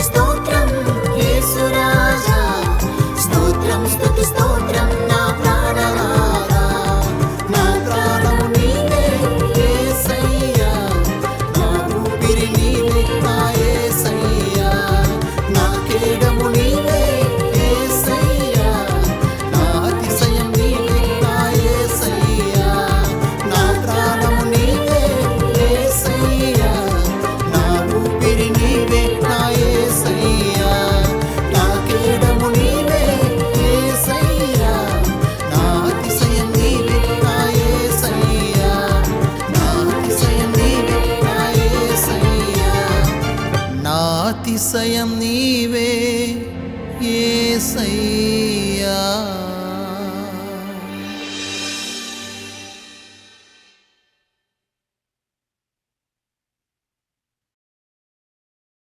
స్తోత్రం యేసురాజా, స్తోత్రం స్తుతి స్తోత్రం నా ప్రాణనాథా. నా ప్రాణం నీవే యేసయ్యా, నా ఊపిరి నీవే నా యేసయ్యా. నా కేడము నీవే యేసయ్యా, నా అతిశయం నీవే నా యేసయ్యా. నా ప్రాణము నీవే యేసయ్యా, నా ఊపిరి నీవే నా యేసయ్యా. నా కేడము నీవే యేసయ్యా, నా అతిశయం నీవే నా యేసయ్యా. నా అతిశయం నీవే నా యేసయ్యా. నా అతిశయం నీవే యేసయ్యా.